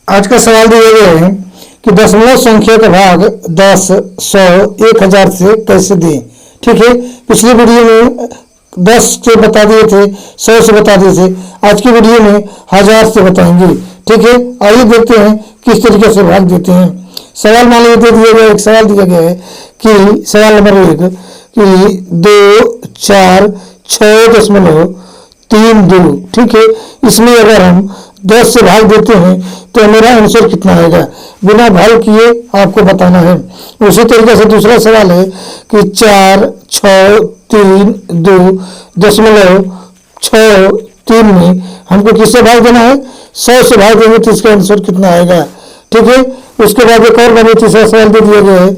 आज का सवाल दिए गए हैं कि दशमलव संख्या का भाग 10, 100, 1000 से कैसे दें। ठीक है, पिछली वीडियो में 10 से बता दिए थे, 100 से बता दिए थे। आज की वीडियो में 1000 से बताएंगे। ठीक है, आइए देखते हैं किस तरीके से भाग देते हैं। सवाल मान लीजिए दे दिया गया, एक सवाल दिया गया है कि सवाल नंबर 1 कि 2, 4, 6.32। ठीक है, इसमें अगर हम 10 से भाग देते हैं तो मेरा आंसर कितना आएगा, बिना भाग किए आपको बताना है। उसी तरीके से दूसरा सवाल है कि 4, 6, 3, 2.63 में हमको किससे भाग देना है, 100 से भाग देंगे तो इसका आंसर कितना आएगा। ठीक है, उसके बाद एक और बने तीसरा सवाल दे दिया गया है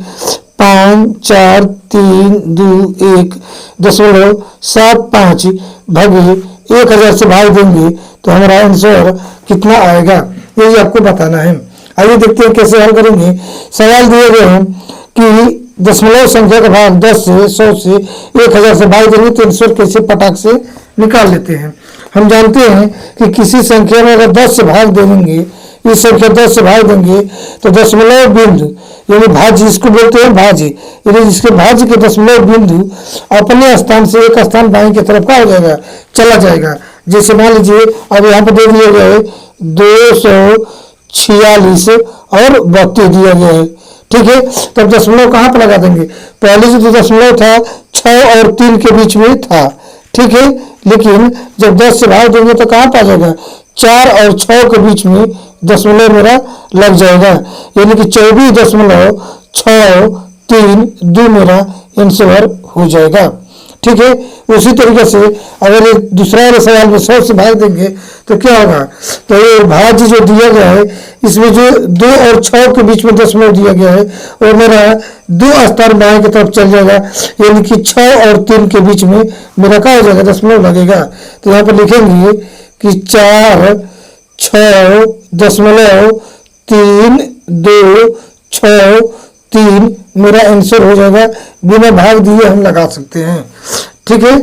5, 4, 3, 2, 1.75 भागे 1000 से भाग देंगे तो हमारा आंसर कितना आएगा, यही आपको बताना है। आइए देखते हैं कैसे हल करेंगे। सवाल दिए गए हैं कि दशमलव संख्या का भाग 10 से, 100 से, 1000 से भाग देंगे तो आंसर कैसे पटाख से निकाल लेते हैं। हम जानते हैं कि किसी संख्या में अगर 10 से भाग देंगे, इस संख्या 10 से भाग देंगे तो दशमलव बिंदु यानी भाज्य, इसको बोलते हैं भाज्य, यानी जिसके भाज्य के दशमलव बिंदु अपने स्थान से एक स्थान बाएं की तरफ का हो जाएगा, चला जाएगा। जैसे मान लीजिए अब यहाँ पर दे दिया गया है 246 और 32 दिया गया है। ठीक है, तब दशमलव कहाँ पर लगा देंगे, पहले जो दशमलव था 6 और 3 के बीच में था। ठीक है, लेकिन जब 10 से भाग देंगे तो कहाँ पर आ जाएगा, 4 और 6 के बीच में दशमलव मेरा लग जाएगा, यानी कि 24.632 मेरा आंसर हो जाएगा। ठीक है, उसी तरीके से अगर दूसरा वाले सवाल में 100 से भाग देंगे तो क्या होगा, तो ये भाज्य जो दिया गया है इसमें जो 2 और 6 के बीच में दशमलव दिया गया है वो मेरा 2 स्थान बाएं की तरफ चल जाएगा, यानी कि 6 और 3 के बीच में मेरा क्या हो जाएगा, दशमलव लगेगा। तो यहाँ पर लिखेंगे कि 4.326.3 मेरा आंसर हो जाएगा, बिना भाग दिए हम लगा सकते हैं। ठीक है,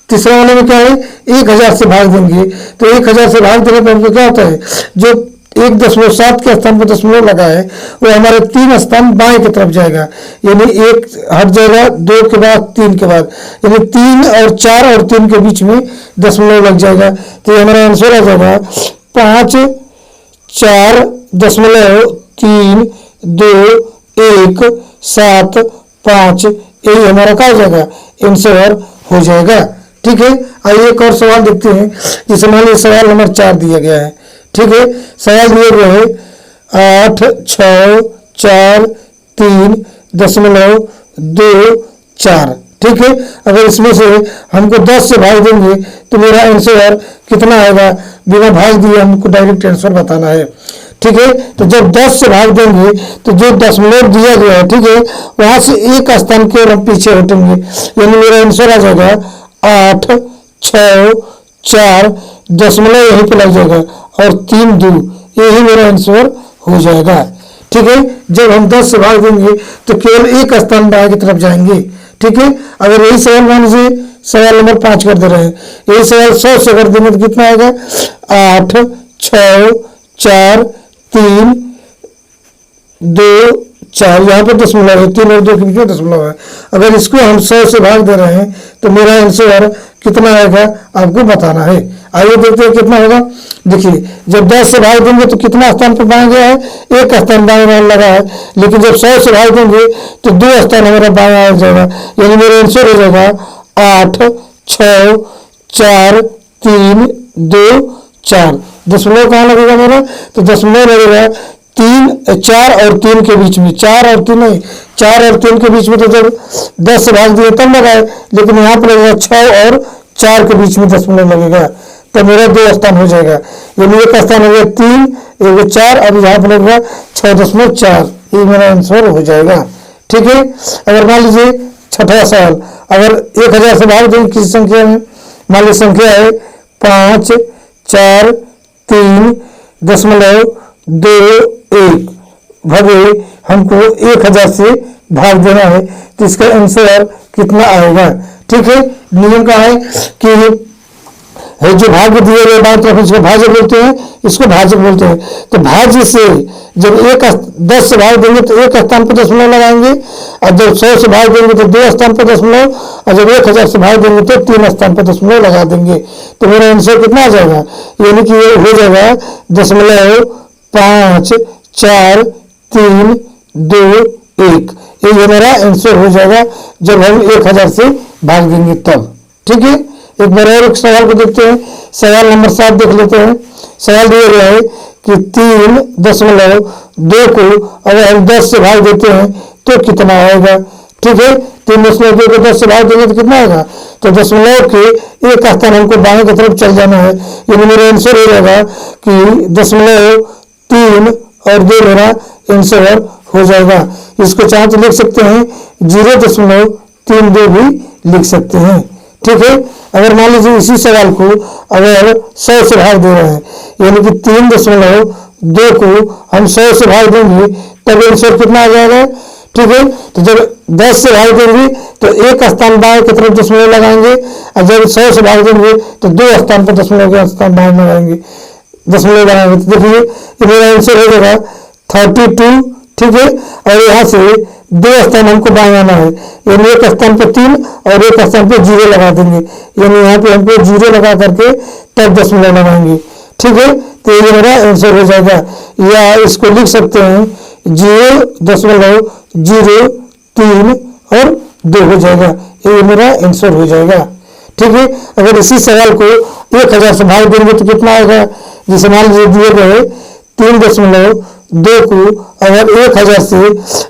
तीसरा वाले में क्या है, 1000 से भाग देंगे तो 1000 से भाग देने पर हमको क्या होता है, जो 1.7 के स्थान पर दशमलव लगा है वो हमारे 3 स्थान बाएं की तरफ जाएगा, यानी 1 हट जाएगा 2 के बाद 3 के बाद, यानी 3 और 4 और 3 के बीच में दशमलव लग जाएगा। तो ये हमारा आंसर आ जाएगा 5,4.3,2,1,7,5, यही हमारा क्या हो जाएगा, आंसर हो जाएगा। ठीक है, आइए एक और सवाल देखते हैं। जिसे मान लीजिए सवाल नंबर 4 दिया गया है। ठीक है, सवाल दिया गया है 8,6,4,3.24। ठीक है, अगर इसमें से हमको 10 से भाग देंगे तो मेरा आंसर कितना आएगा, बिना भाग दिए हमको डायरेक्ट आंसर बताना है। ठीक है, तो जब 10 से भाग देंगे तो जो दशमलव दिया गया है, ठीक है, वहां से एक स्थान की ओर हम पीछे हटेंगे, यानी मेरा आंसर आ जाएगा 8,6,4 दशमलव यहीं पे लग जाएगा और 3,2, यही मेरा आंसर हो जाएगा। ठीक है, जब हम 10 से भाग देंगे तो केवल एक स्थान बाएं की तरफ जाएंगे। ठीक है, अगर यही सवाल मान लीजिए सवाल नंबर 5 कर दे रहे हैं, यही सवाल 100 से कर देंगे तो कितना आएगा, 8,6,4,3,2,4, यहाँ पर दशमलव है, 3 और 2 के बीच में दशमलव है। अगर इसको हम 100 से भाग दे रहे हैं तो मेरा आंसर कितना आएगा आपको बताना है। आइए देखते हैं कितना होगा। देखिए, जब 10 से भाग देंगे तो कितना स्थान पर बाएं गया है, एक स्थान बाएं लगा है, लेकिन जब 100 से भाग देंगे तो 2 स्थान हमारा बाएं आ जाएगा, यानी मेरा आंसर हो जाएगा 8,6,4,3,2,4। दशमलव कहाँ लगेगा मेरा, तो दशमलव लगेगा 4 और 3 के बीच में, 4 और 3 नहीं, 4 और 3 के बीच में, तो जब 10 से भाग दिए तब लगाए, लेकिन यहाँ पर लगेगा 6 और 4 के बीच में दशमलव लगेगा, तो मेरा 2 स्थान हो जाएगा, यानी एक स्थान हो गया 3, एक 4, अब यहाँ पर लगेगा 6.4, ये मेरा आंसर हो जाएगा। ठीक है, अगर मान लीजिए छठा सवाल, अगर 1000 से भाग देंगे किसी संख्या में, मान लीजिए संख्या है 5,4,3,2,1 भागे हमको 1000 से भाग देना है तो इसका आंसर कितना आएगा। ठीक है, नियम का है कि है जो भाग्य दिए गए बाएं तरफ, इसको भाज्य बोलते हैं, इसको भाजक बोलते हैं। तो भाज्य से जब 10 से भाग देंगे तो एक स्थान पर दशमलव लगाएंगे, और जब 100 से भाग देंगे तो 2 स्थान पर दशमलव, और जब 1000 से भाग देंगे तो 3 स्थान पर दशमलव लगा देंगे। तो मेरा आंसर कितना आ जाएगा, यानी कि ये हो जाएगा 0.5 4 3 2 1। ये मेरा आंसर हो जाएगा जब हम 1000 से भाग देंगे तब। ठीक है, एक बार और एक सवाल को देखते हैं। सवाल नंबर 7 देख लेते हैं। सवाल दिया गया है कि 3.2 को अगर हम 10 से भाग देते हैं तो कितना आएगा। ठीक है, 3.2 को 10 से भाग देंगे तो कितना आएगा, तो दशमलव के एक स्थान हमको बाएं की तरफ चल जाना है। यानी मेरा आंसर हो जाएगा कि 0.3 और 2 मेरा आंसर हो जाएगा। इसको चाहे तो लिख सकते हैं 0.32 भी लिख सकते हैं। ठीक है, अगर मान लीजिए इसी सवाल को अगर 100 से भाग दे रहे हैं, यानी कि 3.2 को हम 100 से भाग देंगे तब आंसर कितना आ जाएगा। ठीक है, तो जब 10 से भाग देंगे तो एक स्थान बाएं की तरफ दशमलव लगाएंगे, और जब 100 से भाग देंगे तो 2 स्थान पर दशमलव के स्थान बाएं लगाएंगे, दशमलव लगाएंगे। तो देखिए ये मेरा आंसर हो जाएगा 32। ठीक है, और यहाँ से 2 स्थान हमको बाएं आना है, यानी एक स्थान पर 3 और एक स्थान पर 0 लगा देंगे, यानी यहाँ पे हमको 0 लगा करके तब दशमलव लगाएंगे। ठीक है, तो ये मेरा आंसर हो जाएगा, या इसको लिख सकते हैं 0.03 और 2 हो जाएगा। ये मेरा आंसर हो जाएगा। ठीक है, अगर इसी सवाल को 1000 से भाग देंगे तो कितना आएगा। जैसे मान लीजिए दिए गए 3.2 को अगर 1000 से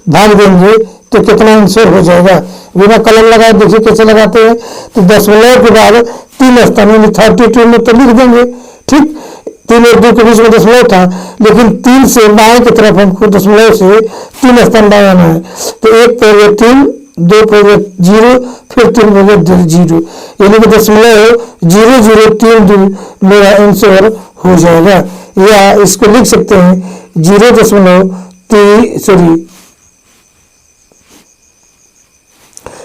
भाग देंगे तो कितना आंसर हो जाएगा। बिना कलम लगाए देखिए कैसे लगाते हैं। तो दशमलव के बाद 3 स्थान यानी 32 में तो लिख देंगे। ठीक, 3 और 2 के बीच में दशमलव था, लेकिन 3 से बाएं की तरफ हमको दशमलव से 3 स्थान बाएं आना है। तो 1 पर 3, 2 पर 0, फिर 3 पर 0, यानी कि 0.003 मेरा आंसर हो जाएगा। या इसको लिख सकते हैं 0.3 सॉरी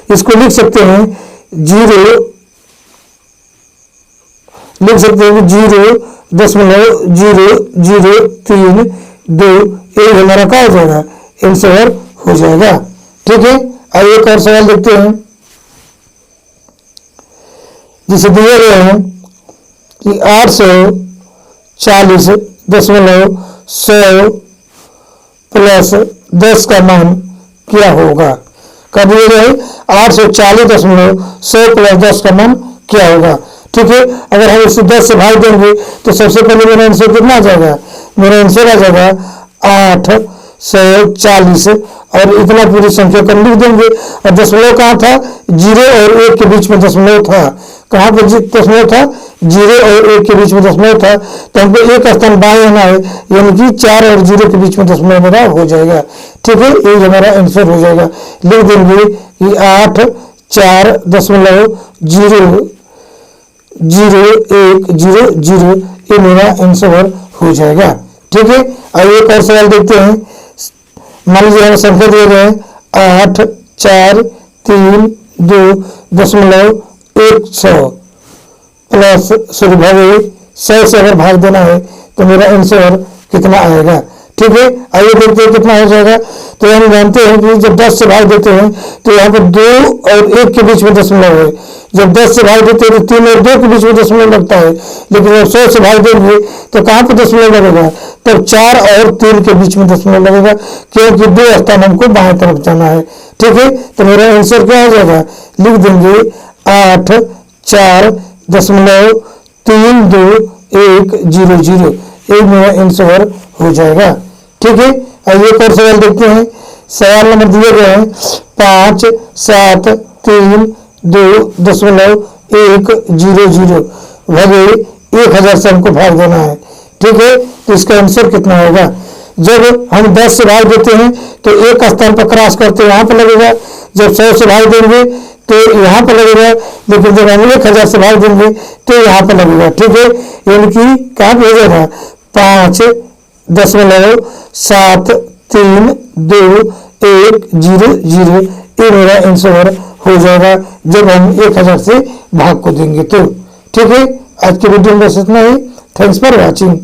इसको लिख सकते हैं 0.003 ये हमारा क्या हो जाएगा, आंसर हो जाएगा। ठीक है, आइए एक और सवाल देखते हैं। जिसे दिए गए हैं कि 840.100 प्लस 10 का मान क्या होगा। कर दिए गए 840.100 प्लस 10 का मान क्या होगा। ठीक है, अगर हम इसे 10 से भाग देंगे तो सबसे पहले मेरा आंसर कितना आ जाएगा, मेरा आंसर आ जाएगा 840, और इतना पूरी संख्या कर लिख देंगे। और दशमलव कहाँ था, 0 और 1 के बीच में दशमलव था। कहाँ पर दशमलव था, 0 और 1 के बीच में दशमलव था। तो हमको एक स्थान बाएं आना है, यानी कि 4 और 0 के बीच में दशमलव मेरा हो जाएगा। ठीक है, ये हमारा आंसर हो जाएगा। लिख देंगे कि 840.00100 ये मेरा आंसर हो जाएगा। ठीक है, आइए एक और सवाल देखते हैं। मान लीजिए हमें संख्या दिए गए 843.2.100 प्लस 100 से अगर भाग देना है तो मेरा आंसर कितना आएगा। ठीक है, आइए देखते हैं कितना हो जाएगा। तो हम जानते हैं कि जब 10 से भाग देते हैं तो यहाँ पर 2 और 1 के बीच में दशमलव है। जब 10 से भाग देते हैं तो 3 और 2 के बीच में दशमलव लगता है, लेकिन जब 100 से भाग देंगे तो कहाँ पर दशमलव लगेगा, तब 4 और 3 के बीच में दशमलव लगेगा, क्योंकि 2 स्थान हमको बाएं तरफ जाना है। ठीक है, तो मेरा आंसर क्या हो जाएगा, लिख देंगे 8.4.32100 ये मेरा आंसर हो जाएगा। ठीक है, आइए एक और सवाल देखते हैं। सवाल नंबर दिए गए हैं 573.2.100 भागे 1000 से हमको भाग देना है। ठीक है, तो इसका आंसर कितना होगा। जब हम 10 से भाग देते हैं तो एक स्थान पर क्रॉस करते यहाँ पर लगेगा, जब 100 से भाग देंगे तो यहाँ पर लगेगा, लेकिन जब हम 1000 से भाग देंगे तो यहाँ पर लगेगा। ठीक है, यानी कि कहाँ पे हो जाएगा, 5.732.100 ये मेरा आंसर हो जाएगा जब हम 1000 से भाग को देंगे तो। ठीक है, आज की वीडियो में बस इतना ही। Thanks for watching.